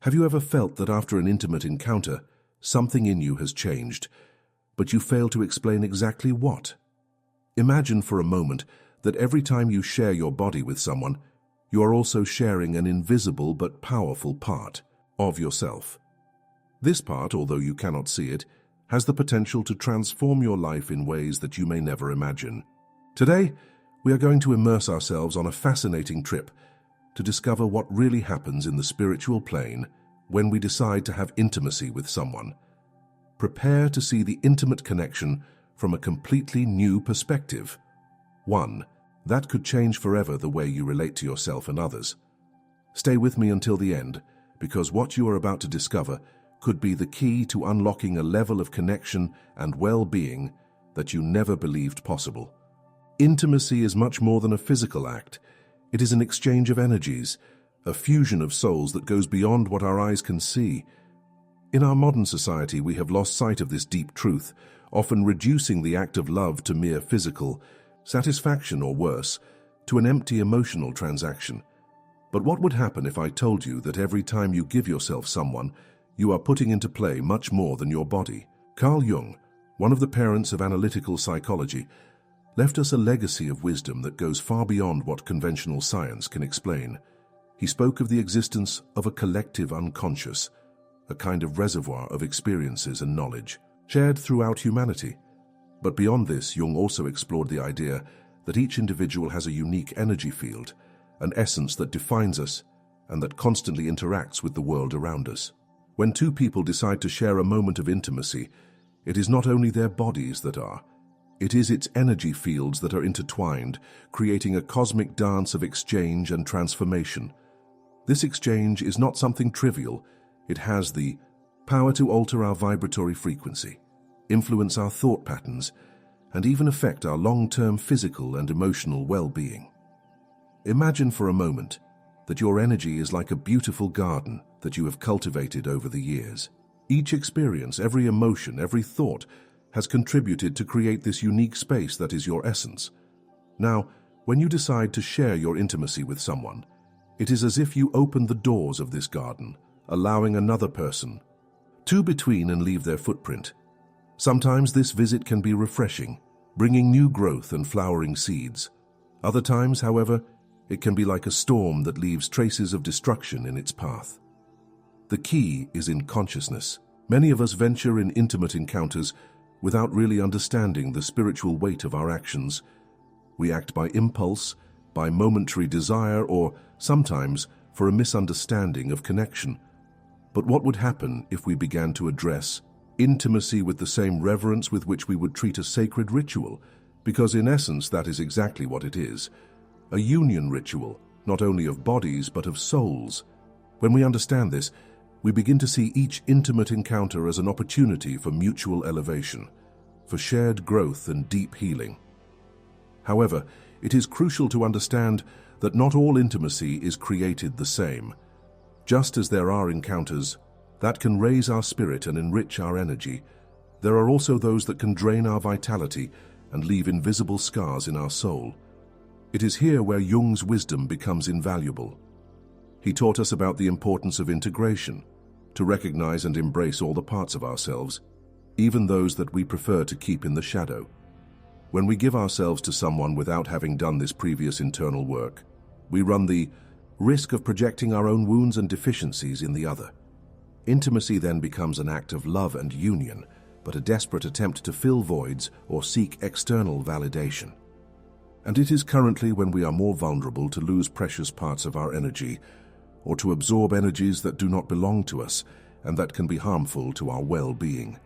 Have you ever felt that after an intimate encounter, something in you has changed, but you fail to explain exactly what? Imagine for a moment that every time you share your body with someone, you are also sharing an invisible but powerful part of yourself. This part, although you cannot see it, has the potential to transform your life in ways that you may never imagine. Today, we are going to immerse ourselves on a fascinating trip to discover what really happens in the spiritual plane when we decide to have intimacy with someone. Prepare to see the intimate connection from a completely new perspective. One that could change forever the way you relate to yourself and others. Stay with me until the end, because what you are about to discover could be the key to unlocking a level of connection and well-being that you never believed possible. Intimacy is much more than a physical act. It is an exchange of energies, a fusion of souls that goes beyond what our eyes can see. In our modern society, we have lost sight of this deep truth, often reducing the act of love to mere physical satisfaction, or worse, to an empty emotional transaction. But what would happen if I told you that every time you give yourself someone, you are putting into play much more than your body? Carl Jung, one of the parents of analytical psychology, left us a legacy of wisdom that goes far beyond what conventional science can explain. He spoke of the existence of a collective unconscious, a kind of reservoir of experiences and knowledge, shared throughout humanity. But beyond this, Jung also explored the idea that each individual has a unique energy field, an essence that defines us and that constantly interacts with the world around us. When two people decide to share a moment of intimacy, it is not only their bodies that are, it is its energy fields that are intertwined, creating a cosmic dance of exchange and transformation. This exchange is not something trivial. It has the power to alter our vibratory frequency, influence our thought patterns, and even affect our long-term physical and emotional well-being. Imagine for a moment that your energy is like a beautiful garden that you have cultivated over the years. Each experience, every emotion, every thought has contributed to create this unique space that is your essence. Now, when you decide to share your intimacy with someone, it is as if you open the doors of this garden, allowing another person to between and leave their footprint. Sometimes this visit can be refreshing, bringing new growth and flowering seeds. Other times, however, it can be like a storm that leaves traces of destruction in its path. The key is in consciousness. Many of us venture in intimate encounters without really understanding the spiritual weight of our actions. We act by impulse, by momentary desire, or sometimes for a misunderstanding of connection. But what would happen if we began to address intimacy with the same reverence with which we would treat a sacred ritual? Because in essence, that is exactly what it is. A union ritual, not only of bodies, but of souls. When we understand this, we begin to see each intimate encounter as an opportunity for mutual elevation, for shared growth and deep healing. However, it is crucial to understand that not all intimacy is created the same. Just as there are encounters that can raise our spirit and enrich our energy, there are also those that can drain our vitality and leave invisible scars in our soul. It is here where Jung's wisdom becomes invaluable. He taught us about the importance of integration, to recognize and embrace all the parts of ourselves, even those that we prefer to keep in the shadow. When we give ourselves to someone without having done this previous internal work, we run the risk of projecting our own wounds and deficiencies in the other. Intimacy then becomes an act of love and union, but a desperate attempt to fill voids or seek external validation. And it is currently when we are more vulnerable to lose precious parts of our energy, or to absorb energies that do not belong to us and that can be harmful to our well-being.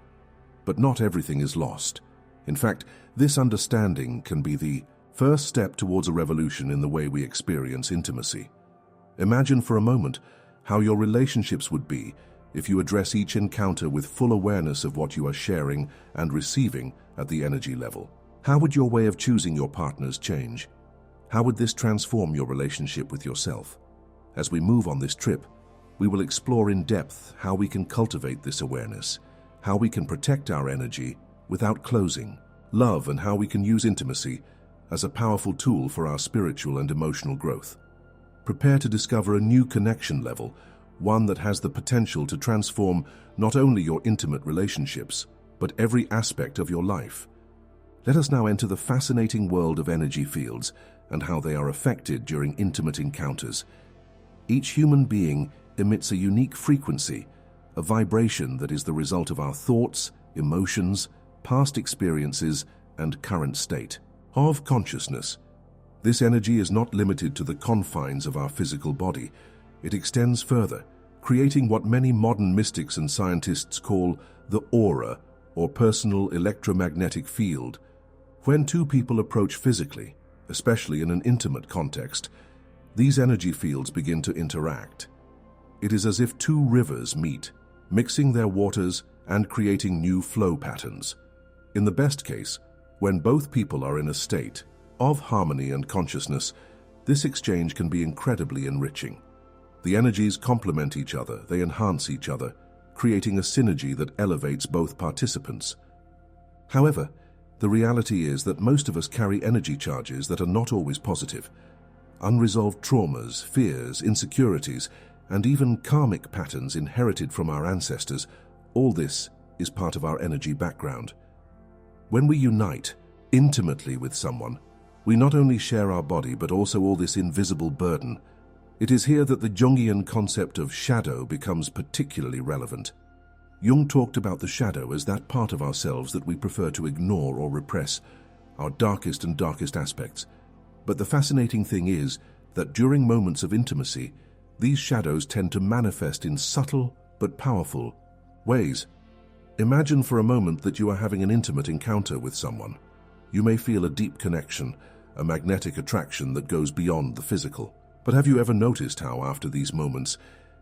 But not everything is lost. In fact, this understanding can be the first step towards a revolution in the way we experience intimacy. Imagine for a moment how your relationships would be if you address each encounter with full awareness of what you are sharing and receiving at the energy level. How would your way of choosing your partners change? How would this transform your relationship with yourself? As we move on this trip, we will explore in depth how we can cultivate this awareness, how we can protect our energy without closing, love, and how we can use intimacy as a powerful tool for our spiritual and emotional growth. Prepare to discover a new connection level, one that has the potential to transform not only your intimate relationships, but every aspect of your life. Let us now enter the fascinating world of energy fields and how they are affected during intimate encounters. Each human being emits a unique frequency, a vibration that is the result of our thoughts, emotions, past experiences, and current state of consciousness. This energy is not limited to the confines of our physical body. It extends further, creating what many modern mystics and scientists call the aura, or personal electromagnetic field. When two people approach physically, especially in an intimate context, these energy fields begin to interact. It is as if two rivers meet, mixing their waters and creating new flow patterns. In the best case, when both people are in a state of harmony and consciousness, this exchange can be incredibly enriching. The energies complement each other, they enhance each other, creating a synergy that elevates both participants. However, the reality is that most of us carry energy charges that are not always positive. Unresolved traumas, fears, insecurities, and even karmic patterns inherited from our ancestors, all this is part of our energy background. When we unite intimately with someone, we not only share our body but also all this invisible burden. It is here that the Jungian concept of shadow becomes particularly relevant. Jung talked about the shadow as that part of ourselves that we prefer to ignore or repress, our darkest and darkest aspects. But the fascinating thing is that during moments of intimacy, these shadows tend to manifest in subtle but powerful ways. Imagine for a moment that you are having an intimate encounter with someone. You may feel a deep connection, a magnetic attraction that goes beyond the physical. But have you ever noticed how, after these moments,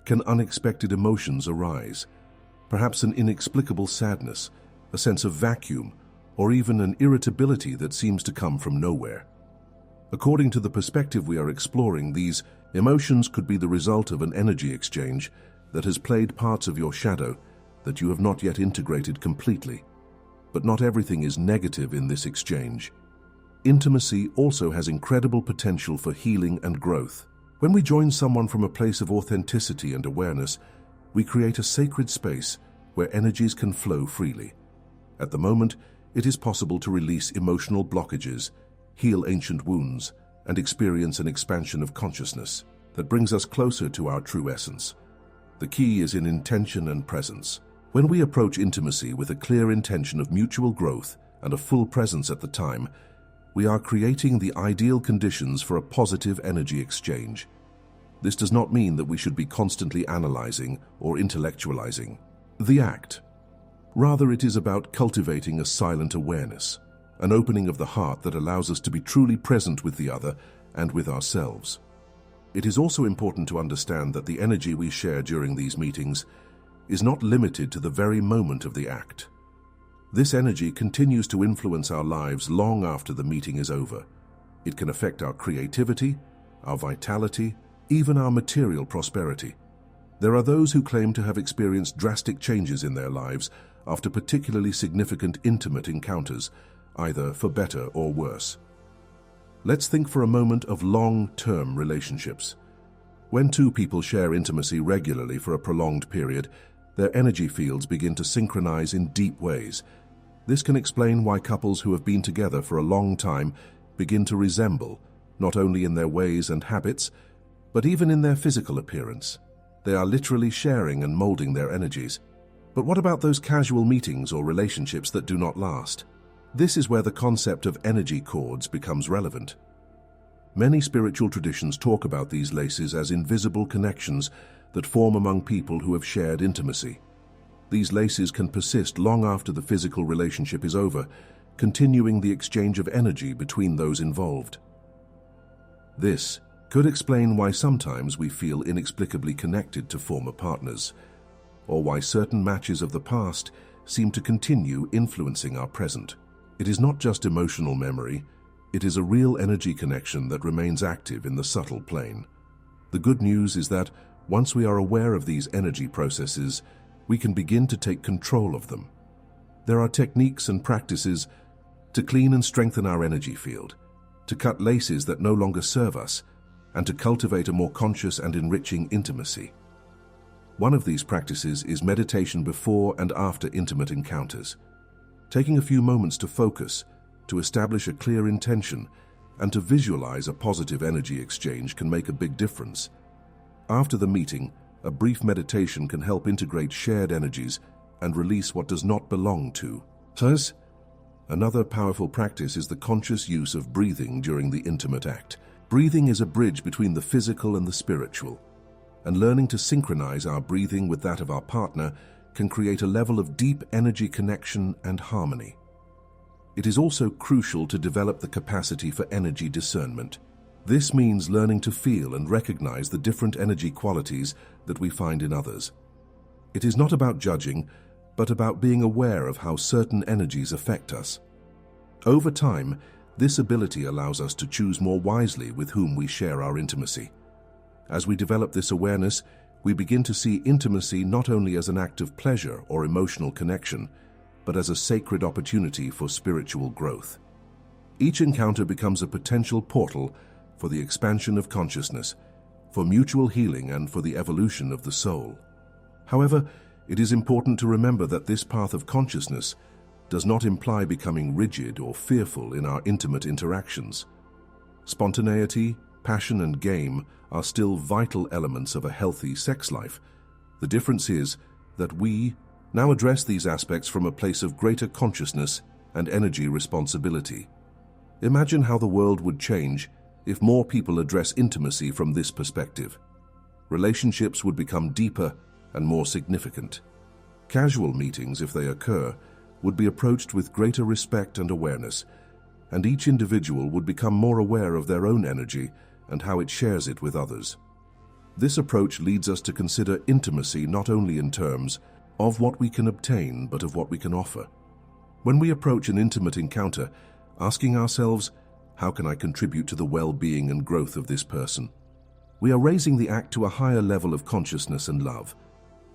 can unexpected emotions arise? Perhaps an inexplicable sadness, a sense of vacuum, or even an irritability that seems to come from nowhere. According to the perspective we are exploring, these emotions could be the result of an energy exchange that has played parts of your shadow that you have not yet integrated completely. But not everything is negative in this exchange. Intimacy also has incredible potential for healing and growth. When we join someone from a place of authenticity and awareness, we create a sacred space where energies can flow freely. At the moment, it is possible to release emotional blockages, heal ancient wounds, and experience an expansion of consciousness that brings us closer to our true essence. The key is in intention and presence. When we approach intimacy with a clear intention of mutual growth and a full presence at the time, we are creating the ideal conditions for a positive energy exchange. This does not mean that we should be constantly analyzing or intellectualizing the act. Rather, it is about cultivating a silent awareness, an opening of the heart that allows us to be truly present with the other and with ourselves. It is also important to understand that the energy we share during these meetings is not limited to the very moment of the act. This energy continues to influence our lives long after the meeting is over. It can affect our creativity, our vitality, even our material prosperity. There are those who claim to have experienced drastic changes in their lives after particularly significant intimate encounters, either for better or worse. Let's think for a moment of long-term relationships. When two people share intimacy regularly for a prolonged period, their energy fields begin to synchronize in deep ways. This can explain why couples who have been together for a long time begin to resemble, not only in their ways and habits, but even in their physical appearance. They are literally sharing and molding their energies. But what about those casual meetings or relationships that do not last? This is where the concept of energy cords becomes relevant. Many spiritual traditions talk about these laces as invisible connections that form among people who have shared intimacy. These laces can persist long after the physical relationship is over, continuing the exchange of energy between those involved. This could explain why sometimes we feel inexplicably connected to former partners, or why certain matches of the past seem to continue influencing our present. It is not just emotional memory, it is a real energy connection that remains active in the subtle plane. The good news is that once we are aware of these energy processes, we can begin to take control of them. There are techniques and practices to clean and strengthen our energy field, to cut laces that no longer serve us, and to cultivate a more conscious and enriching intimacy. One of these practices is meditation before and after intimate encounters. Taking a few moments to focus, to establish a clear intention, and to visualize a positive energy exchange can make a big difference. After the meeting, a brief meditation can help integrate shared energies and release what does not belong to us. Another powerful practice is the conscious use of breathing during the intimate act. Breathing is a bridge between the physical and the spiritual, and learning to synchronize our breathing with that of our partner can create a level of deep energy connection and harmony. It is also crucial to develop the capacity for energy discernment. This means learning to feel and recognize the different energy qualities that we find in others. It is not about judging, but about being aware of how certain energies affect us. Over time, this ability allows us to choose more wisely with whom we share our intimacy. As we develop this awareness, we begin to see intimacy not only as an act of pleasure or emotional connection, but as a sacred opportunity for spiritual growth. Each encounter becomes a potential portal for the expansion of consciousness, for mutual healing, and for the evolution of the soul. However, it is important to remember that this path of consciousness does not imply becoming rigid or fearful in our intimate interactions. Spontaneity, passion, and game are still vital elements of a healthy sex life. The difference is that we now address these aspects from a place of greater consciousness and energy responsibility. Imagine how the world would change if more people address intimacy from this perspective. Relationships would become deeper and more significant. Casual meetings, if they occur, would be approached with greater respect and awareness, and each individual would become more aware of their own energy and how it shares it with others. This approach leads us to consider intimacy not only in terms of what we can obtain, but of what we can offer. When we approach an intimate encounter, asking ourselves, how can I contribute to the well-being and growth of this person? We are raising the act to a higher level of consciousness and love.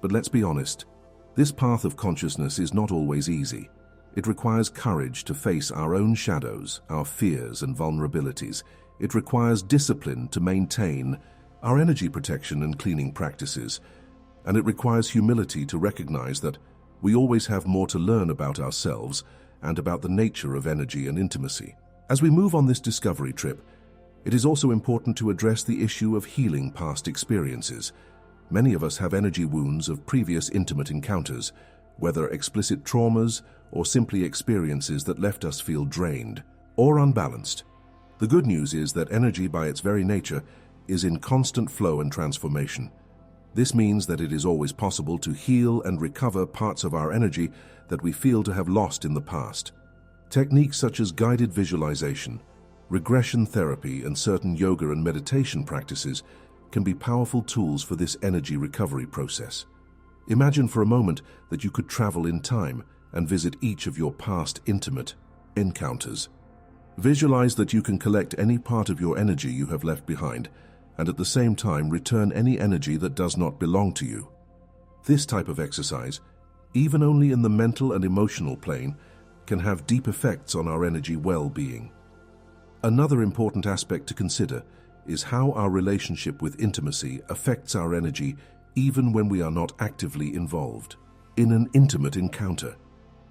But let's be honest, this path of consciousness is not always easy. It requires courage to face our own shadows, our fears and vulnerabilities. It requires discipline to maintain our energy protection and cleaning practices. And it requires humility to recognize that we always have more to learn about ourselves and about the nature of energy and intimacy. As we move on this discovery trip, it is also important to address the issue of healing past experiences. Many of us have energy wounds of previous intimate encounters, whether explicit traumas or simply experiences that left us feel drained or unbalanced. The good news is that energy, by its very nature, is in constant flow and transformation. This means that it is always possible to heal and recover parts of our energy that we feel to have lost in the past. Techniques such as guided visualization, regression therapy, and certain yoga and meditation practices can be powerful tools for this energy recovery process. Imagine for a moment that you could travel in time and visit each of your past intimate encounters. Visualize that you can collect any part of your energy you have left behind, and at the same time return any energy that does not belong to you. This type of exercise, even only in the mental and emotional plane, can have deep effects on our energy well-being. Another important aspect to consider is how our relationship with intimacy affects our energy even when we are not actively involved in an intimate encounter.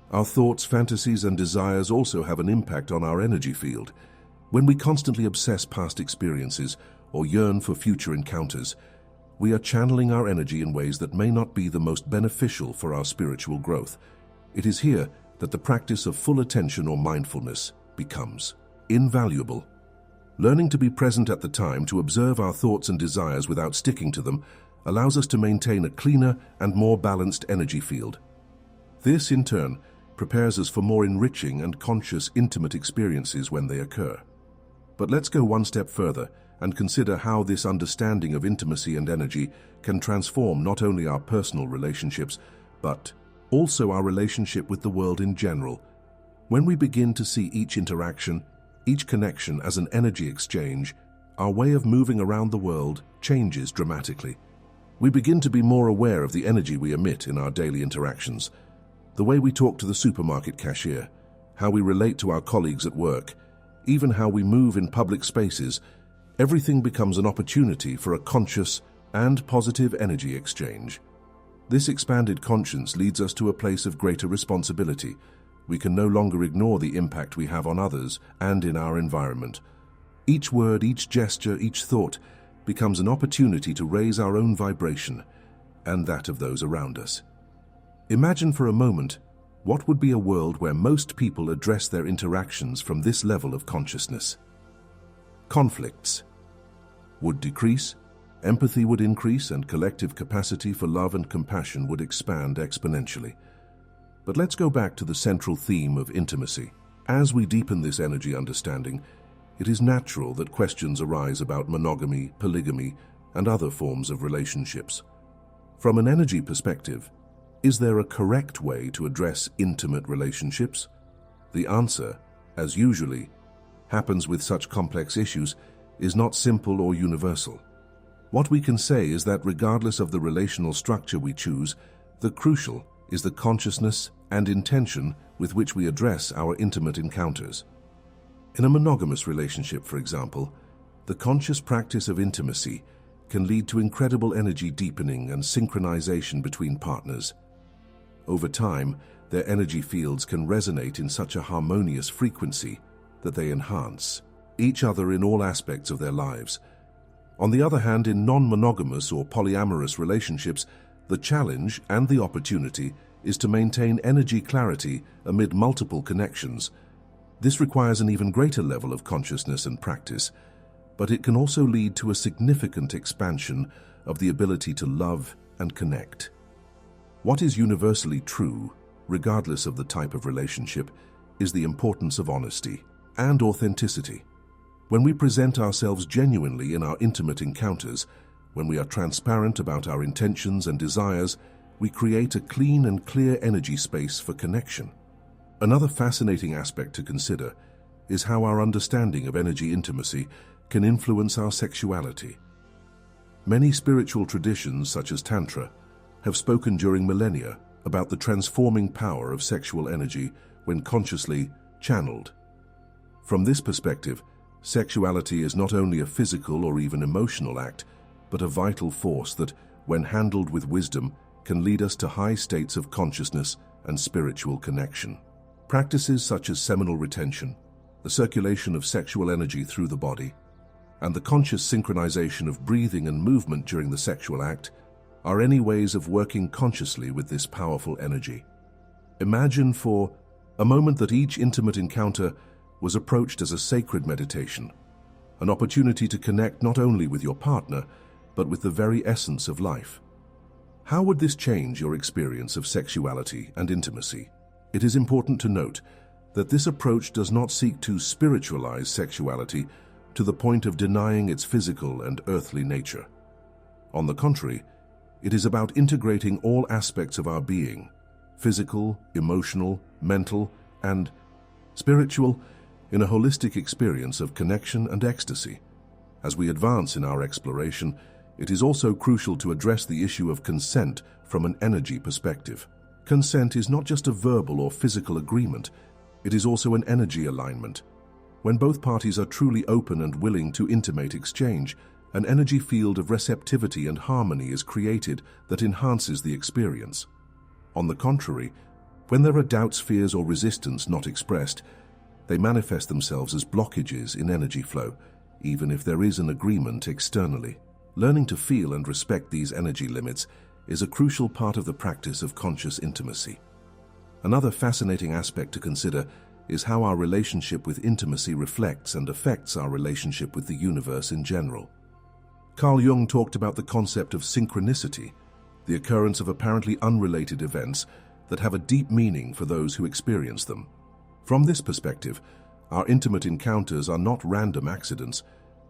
Our thoughts, fantasies, and desires also have an impact on our energy field. When we constantly obsess past experiences or yearn for future encounters, we are channeling our energy in ways that may not be the most beneficial for our spiritual growth. It is here that the practice of full attention or mindfulness becomes invaluable. Learning to be present at the time, to observe our thoughts and desires without sticking to them, allows us to maintain a cleaner and more balanced energy field. This, in turn, prepares us for more enriching and conscious intimate experiences when they occur. But let's go one step further and consider how this understanding of intimacy and energy can transform not only our personal relationships, but also our relationship with the world in general. When we begin to see each interaction, each connection as an energy exchange, our way of moving around the world changes dramatically. We begin to be more aware of the energy we emit in our daily interactions. The way we talk to the supermarket cashier, how we relate to our colleagues at work, even how we move in public spaces, everything becomes an opportunity for a conscious and positive energy exchange. This expanded conscience leads us to a place of greater responsibility. We can no longer ignore the impact we have on others and in our environment. Each word, each gesture, each thought becomes an opportunity to raise our own vibration and that of those around us. Imagine for a moment what would be a world where most people address their interactions from this level of consciousness. Conflicts would decrease, empathy would increase, and collective capacity for love and compassion would expand exponentially. But let's go back to the central theme of intimacy. As we deepen this energy understanding, it is natural that questions arise about monogamy, polygamy, and other forms of relationships. From an energy perspective, is there a correct way to address intimate relationships? The answer, as usually happens with such complex issues, is not simple or universal. What we can say is that regardless of the relational structure we choose, the crucial is the consciousness and intention with which we address our intimate encounters. In a monogamous relationship, for example, the conscious practice of intimacy can lead to incredible energy deepening and synchronization between partners. Over time, their energy fields can resonate in such a harmonious frequency that they enhance each other in all aspects of their lives. On the other hand, in non-monogamous or polyamorous relationships, the challenge and the opportunity is to maintain energy clarity amid multiple connections. This requires an even greater level of consciousness and practice, but it can also lead to a significant expansion of the ability to love and connect. What is universally true, regardless of the type of relationship, is the importance of honesty and authenticity. When we present ourselves genuinely in our intimate encounters, when we are transparent about our intentions and desires, we create a clean and clear energy space for connection. Another fascinating aspect to consider is how our understanding of energy intimacy can influence our sexuality. Many spiritual traditions, such as Tantra, have spoken during millennia about the transforming power of sexual energy when consciously channeled. From this perspective, sexuality is not only a physical or even emotional act, but a vital force that, when handled with wisdom, can lead us to high states of consciousness and spiritual connection. Practices such as seminal retention, the circulation of sexual energy through the body, and the conscious synchronization of breathing and movement during the sexual act are any ways of working consciously with this powerful energy. Imagine for a moment that each intimate encounter was approached as a sacred meditation, an opportunity to connect not only with your partner, but with the very essence of life. How would this change your experience of sexuality and intimacy? It is important to note that this approach does not seek to spiritualize sexuality to the point of denying its physical and earthly nature. On the contrary, it is about integrating all aspects of our being, physical, emotional, mental, and spiritual, in a holistic experience of connection and ecstasy. As we advance in our exploration, it is also crucial to address the issue of consent from an energy perspective. Consent is not just a verbal or physical agreement, it is also an energy alignment. When both parties are truly open and willing to intimate exchange, an energy field of receptivity and harmony is created that enhances the experience. On the contrary, when there are doubts, fears, or resistance not expressed, they manifest themselves as blockages in energy flow, even if there is an agreement externally. Learning to feel and respect these energy limits is a crucial part of the practice of conscious intimacy. Another fascinating aspect to consider is how our relationship with intimacy reflects and affects our relationship with the universe in general. Carl Jung talked about the concept of synchronicity, the occurrence of apparently unrelated events that have a deep meaning for those who experience them. From this perspective, our intimate encounters are not random accidents,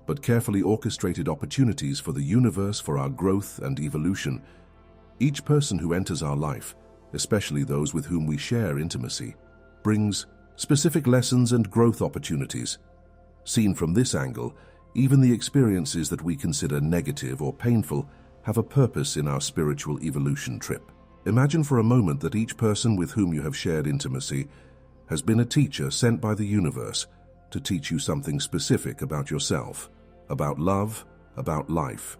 but carefully orchestrated opportunities for the universe, for our growth and evolution. Each person who enters our life, especially those with whom we share intimacy, brings specific lessons and growth opportunities. Seen from this angle, even the experiences that we consider negative or painful have a purpose in our spiritual evolution trip. Imagine for a moment that each person with whom you have shared intimacy has been a teacher sent by the universe to teach you something specific about yourself, about love, about life.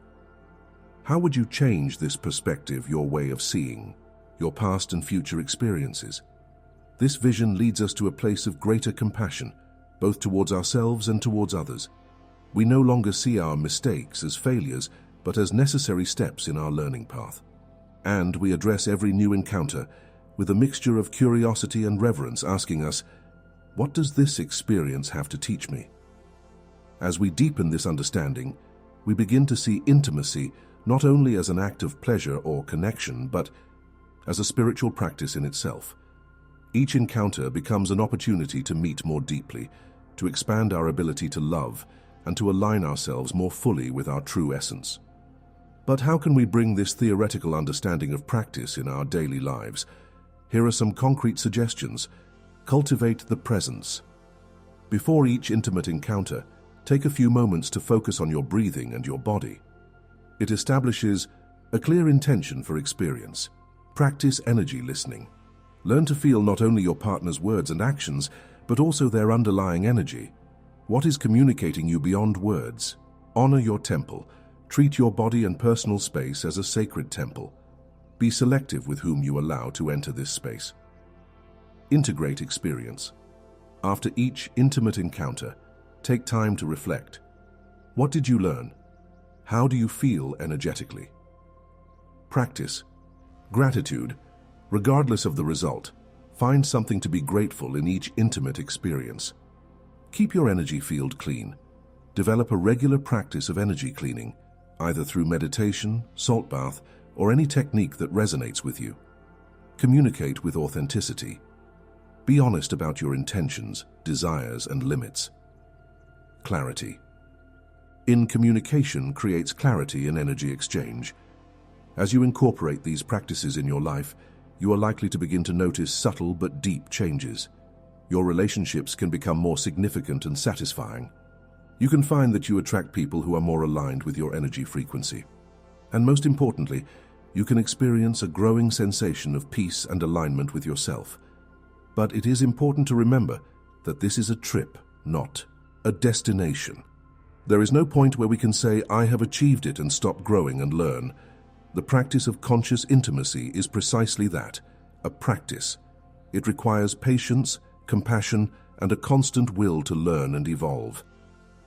How would you change this perspective, your way of seeing, your past and future experiences? This vision leads us to a place of greater compassion, both towards ourselves and towards others. We no longer see our mistakes as failures, but as necessary steps in our learning path. And we address every new encounter with a mixture of curiosity and reverence, asking us, what does this experience have to teach me? As we deepen this understanding, we begin to see intimacy not only as an act of pleasure or connection, but as a spiritual practice in itself. Each encounter becomes an opportunity to meet more deeply, to expand our ability to love, and to align ourselves more fully with our true essence. But how can we bring this theoretical understanding of practice in our daily lives? Here are some concrete suggestions. Cultivate the presence. Before each intimate encounter, take a few moments to focus on your breathing and your body. It establishes a clear intention for experience. Practice energy listening. Learn to feel not only your partner's words and actions, but also their underlying energy. What is communicating you beyond words? Honor your temple. Treat your body and personal space as a sacred temple. Be selective with whom you allow to enter this space. Integrate experience. After each intimate encounter, take time to reflect. What did you learn? How do you feel energetically? Practice gratitude. Regardless of the result, find something to be grateful in each intimate experience. Keep your energy field clean. Develop a regular practice of energy cleaning, either through meditation, salt bath, or any technique that resonates with you. Communicate with authenticity. Be honest about your intentions, desires, and limits. Clarity. In communication creates clarity in energy exchange. As you incorporate these practices in your life, you are likely to begin to notice subtle but deep changes. Your relationships can become more significant and satisfying. You can find that you attract people who are more aligned with your energy frequency. And most importantly, you can experience a growing sensation of peace and alignment with yourself. But it is important to remember that this is a trip, not a destination. There is no point where we can say, I have achieved it, and stop growing and learn. The practice of conscious intimacy is precisely that, a practice. It requires patience, compassion, and a constant will to learn and evolve.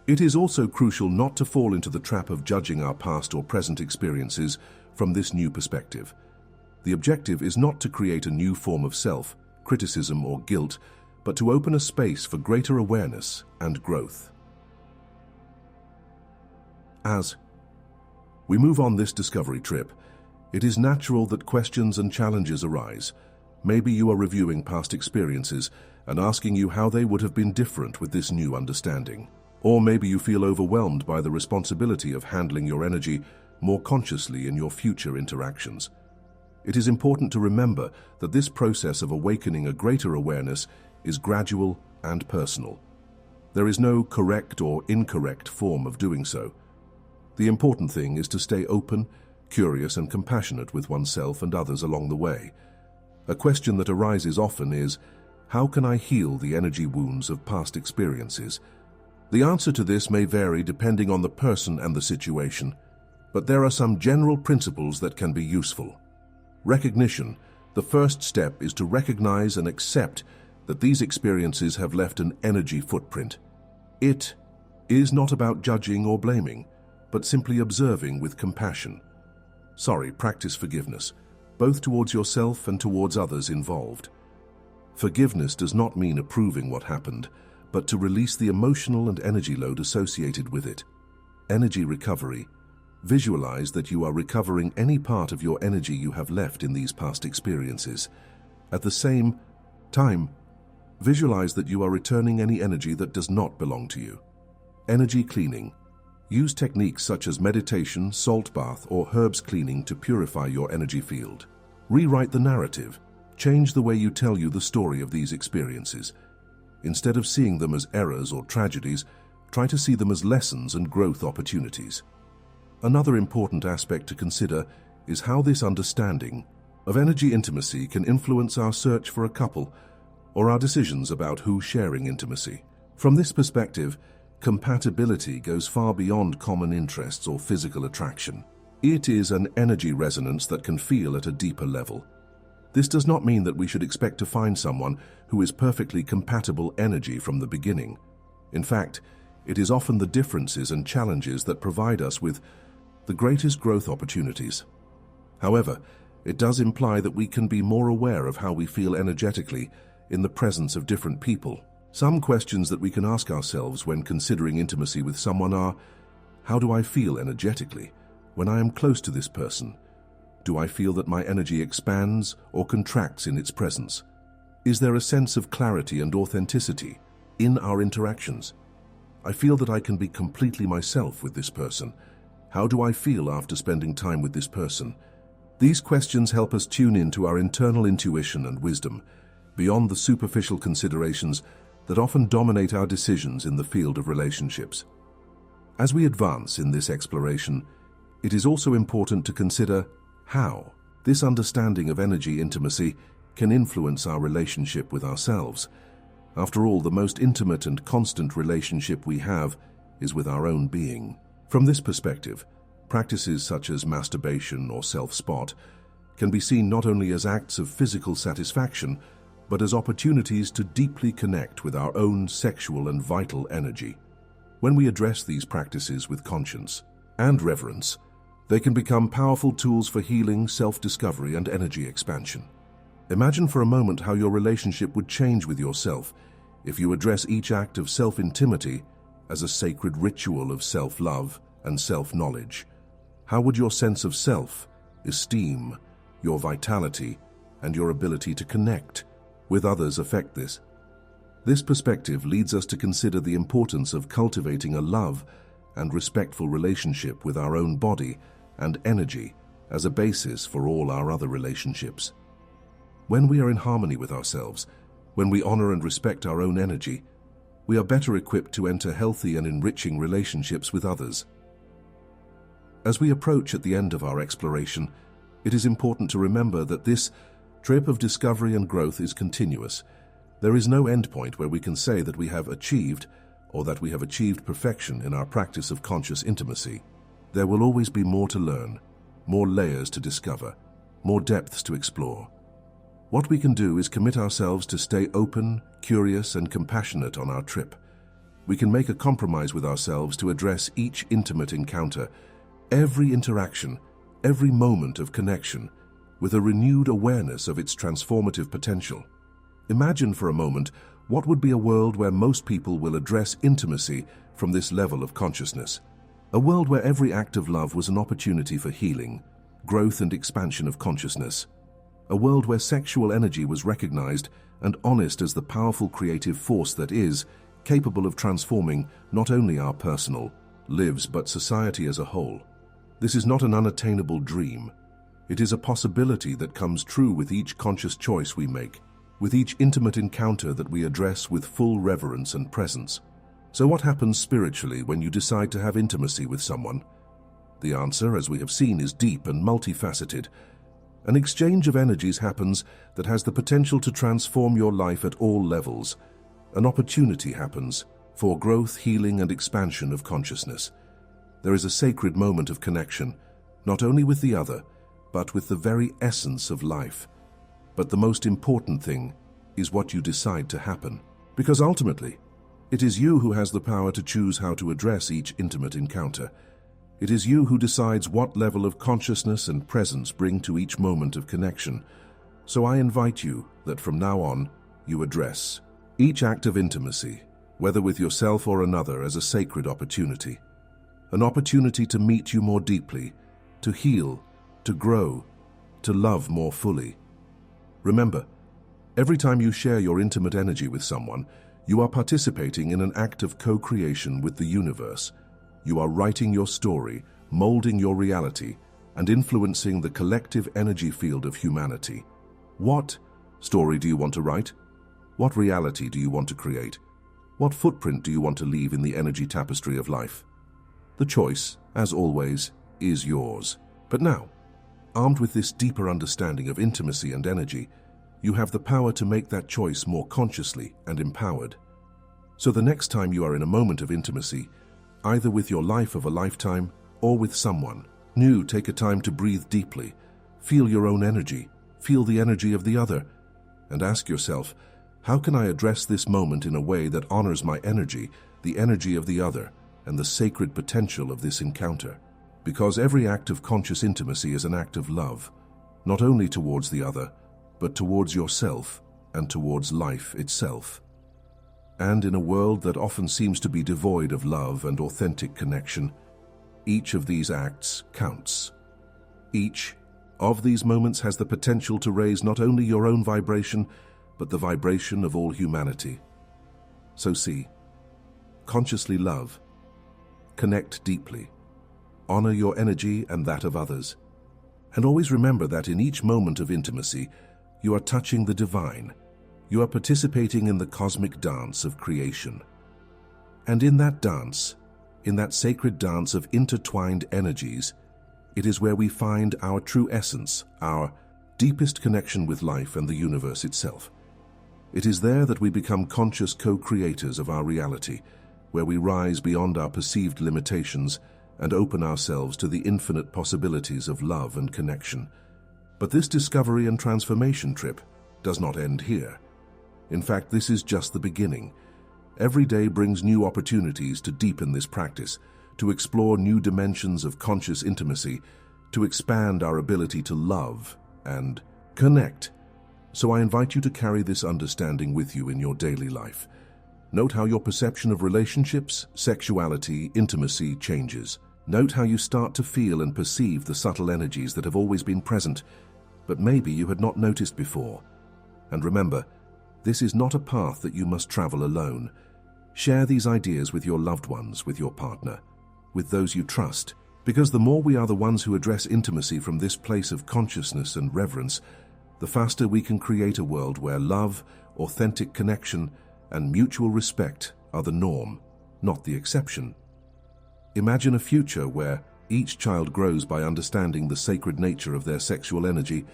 It is also crucial not to fall into the trap of judging our past or present experiences from this new perspective. The objective is not to create a new form of self, criticism, or guilt, but to open a space for greater awareness and growth. As we move on this discovery trip, it is natural that questions and challenges arise. Maybe you are reviewing past experiences and asking you how they would have been different with this new understanding. Or maybe you feel overwhelmed by the responsibility of handling your energy more consciously in your future interactions. It is important to remember that this process of awakening a greater awareness is gradual and personal. There is no correct or incorrect form of doing so. The important thing is to stay open, curious, and compassionate with oneself and others along the way. A question that arises often is, how can I heal the energy wounds of past experiences? The answer to this may vary depending on the person and the situation, but there are some general principles that can be useful. Recognition. The first step is to recognize and accept that these experiences have left an energy footprint. It is not about judging or blaming, but simply observing with compassion. Practice forgiveness, both towards yourself and towards others involved. Forgiveness does not mean approving what happened, but to release the emotional and energy load associated with it. Energy recovery. Visualize that you are recovering any part of your energy you have left in these past experiences. At the same time, visualize that you are returning any energy that does not belong to you. Energy cleaning. Use techniques such as meditation, salt bath, or herbs cleaning to purify your energy field. Rewrite the narrative. Change the way you tell the story of these experiences. Instead of seeing them as errors or tragedies, try to see them as lessons and growth opportunities. Another important aspect to consider is how this understanding of energy intimacy can influence our search for a couple or our decisions about who sharing intimacy. From this perspective, compatibility goes far beyond common interests or physical attraction. It is an energy resonance that can feel at a deeper level. This does not mean that we should expect to find someone who is perfectly compatible energy from the beginning. In fact, it is often the differences and challenges that provide us with the greatest growth opportunities. However, it does imply that we can be more aware of how we feel energetically in the presence of different people. Some questions that we can ask ourselves when considering intimacy with someone are, how do I feel energetically when I am close to this person? Do I feel that my energy expands or contracts in its presence? Is there a sense of clarity and authenticity in our interactions? I feel that I can be completely myself with this person. How do I feel after spending time with this person? These questions help us tune into our internal intuition and wisdom, beyond the superficial considerations that often dominate our decisions in the field of relationships. As we advance in this exploration, it is also important to consider how this understanding of energy intimacy can influence our relationship with ourselves. After all, the most intimate and constant relationship we have is with our own being. From this perspective, practices such as masturbation or self-spot can be seen not only as acts of physical satisfaction, but as opportunities to deeply connect with our own sexual and vital energy. When we address these practices with conscience and reverence, they can become powerful tools for healing, self-discovery, and energy expansion. Imagine for a moment how your relationship would change with yourself if you address each act of self-intimacy as a sacred ritual of self-love and self-knowledge. How would your sense of self, esteem, your vitality, and your ability to connect with others affect this? This perspective leads us to consider the importance of cultivating a love and respectful relationship with our own body and energy as a basis for all our other relationships. When we are in harmony with ourselves, when we honor and respect our own energy, we are better equipped to enter healthy and enriching relationships with others. As we approach at the end of our exploration, it is important to remember that this trip of discovery and growth is continuous. There is no endpoint where we can say that we have achieved or that we have achieved perfection in our practice of conscious intimacy. There will always be more to learn, more layers to discover, more depths to explore. What we can do is commit ourselves to stay open, curious, and compassionate on our trip. We can make a compromise with ourselves to address each intimate encounter, every interaction, every moment of connection, with a renewed awareness of its transformative potential. Imagine for a moment what would be a world where most people will address intimacy from this level of consciousness. A world where every act of love was an opportunity for healing, growth, and expansion of consciousness. A world where sexual energy was recognized and honest as the powerful creative force that is capable of transforming not only our personal lives but society as a whole. This is not an unattainable dream. It is a possibility that comes true with each conscious choice we make, with each intimate encounter that we address with full reverence and presence. So what happens spiritually when you decide to have intimacy with someone? The answer, as we have seen, is deep and multifaceted. An exchange of energies happens that has the potential to transform your life at all levels. An opportunity happens for growth, healing, and expansion of consciousness. There is a sacred moment of connection, not only with the other, but with the very essence of life. But the most important thing is what you decide to happen. Because ultimately, it is you who has the power to choose how to address each intimate encounter. It is you who decides what level of consciousness and presence bring to each moment of connection. So I invite you that from now on, you address each act of intimacy, whether with yourself or another, as a sacred opportunity. An opportunity to meet you more deeply, to heal, to grow, to love more fully. Remember, every time you share your intimate energy with someone, you are participating in an act of co-creation with the universe. You are writing your story, molding your reality, and influencing the collective energy field of humanity. What story do you want to write? What reality do you want to create? What footprint do you want to leave in the energy tapestry of life? The choice, as always, is yours. But now, armed with this deeper understanding of intimacy and energy, you have the power to make that choice more consciously and empowered. So the next time you are in a moment of intimacy, either with your life of a lifetime or with someone, Take a time to breathe deeply. Feel your own energy. Feel the energy of the other. And ask yourself, how can I address this moment in a way that honors my energy, the energy of the other, and the sacred potential of this encounter? Because every act of conscious intimacy is an act of love, not only towards the other, but towards yourself and towards life itself. And in a world that often seems to be devoid of love and authentic connection, each of these acts counts. Each of these moments has the potential to raise not only your own vibration, but the vibration of all humanity. So see, consciously love, connect deeply, honor your energy and that of others, and always remember that in each moment of intimacy, you are touching the divine. You are participating in the cosmic dance of creation. And in that dance, in that sacred dance of intertwined energies, it is where we find our true essence, our deepest connection with life and the universe itself. It is there that we become conscious co-creators of our reality, where we rise beyond our perceived limitations and open ourselves to the infinite possibilities of love and connection. But this discovery and transformation trip does not end here. In fact, this is just the beginning. Every day brings new opportunities to deepen this practice, to explore new dimensions of conscious intimacy, to expand our ability to love and connect. So I invite you to carry this understanding with you in your daily life. Note how your perception of relationships, sexuality, intimacy changes. Note how you start to feel and perceive the subtle energies that have always been present, but maybe you had not noticed before. And remember, this is not a path that you must travel alone. Share these ideas with your loved ones, with your partner, with those you trust, because the more we are the ones who address intimacy from this place of consciousness and reverence, the faster we can create a world where love, authentic connection, and mutual respect are the norm, not the exception. Imagine a future where each child grows by understanding the sacred nature of their sexual energy,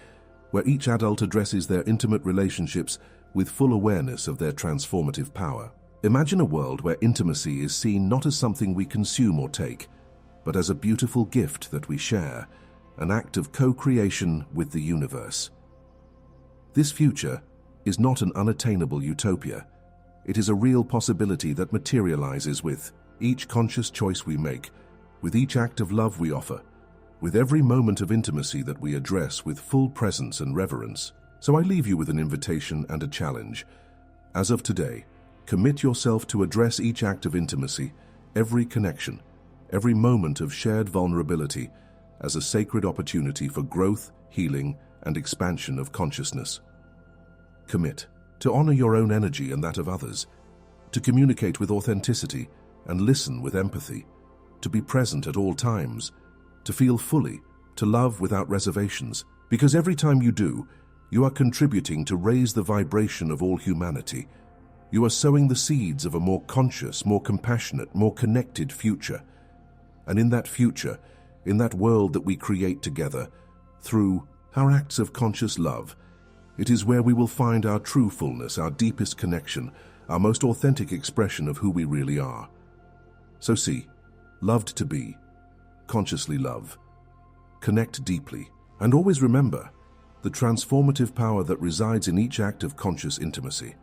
where each adult addresses their intimate relationships with full awareness of their transformative power. Imagine a world where intimacy is seen not as something we consume or take, but as a beautiful gift that we share, an act of co-creation with the universe. This future is not an unattainable utopia. It is a real possibility that materializes with each conscious choice we make, with each act of love we offer, with every moment of intimacy that we address with full presence and reverence. So I leave you with an invitation and a challenge. As of today, commit yourself to address each act of intimacy, every connection, every moment of shared vulnerability as a sacred opportunity for growth, healing, and expansion of consciousness. Commit to honor your own energy and that of others, to communicate with authenticity and listen with empathy, to be present at all times, to feel fully, to love without reservations, because every time you do, you are contributing to raise the vibration of all humanity. You are sowing the seeds of a more conscious, more compassionate, more connected future. And in that future, in that world that we create together, through our acts of conscious love, it is where we will find our true fullness, our deepest connection, our most authentic expression of who we really are. So see, loved to be, consciously love, connect deeply, and always remember the transformative power that resides in each act of conscious intimacy.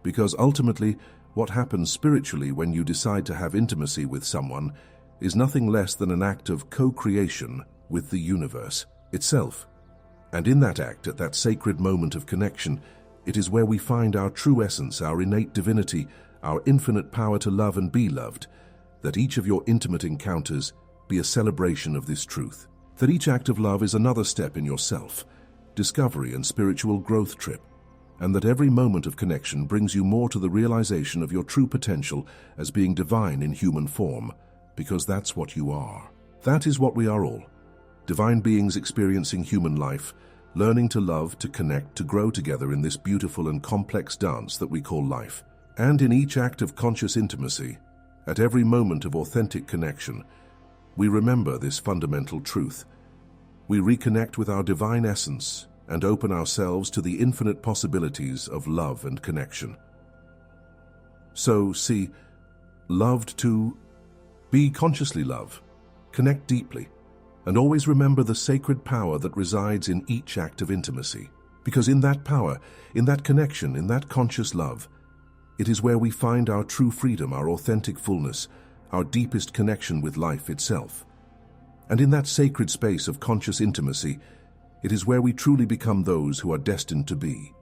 Because ultimately, what happens spiritually when you decide to have intimacy with someone is nothing less than an act of co-creation with the universe itself. And in that act, at that sacred moment of connection, it is where we find our true essence, our innate divinity, our infinite power to love and be loved. That each of your intimate encounters be a celebration of this truth. That each act of love is another step in your self-discovery and spiritual growth trip. And that every moment of connection brings you more to the realization of your true potential as being divine in human form, because that's what you are. That is what we are all. Divine beings experiencing human life, learning to love, to connect, to grow together in this beautiful and complex dance that we call life. And in each act of conscious intimacy, at every moment of authentic connection, we remember this fundamental truth. We reconnect with our divine essence and open ourselves to the infinite possibilities of love and connection. So, see, loved to be consciously love, connect deeply, And always remember the sacred power that resides in each act of intimacy. Because in that power, in that connection, in that conscious love, it is where we find our true freedom, our authentic fullness, our deepest connection with life itself. And in that sacred space of conscious intimacy, it is where we truly become those who are destined to be.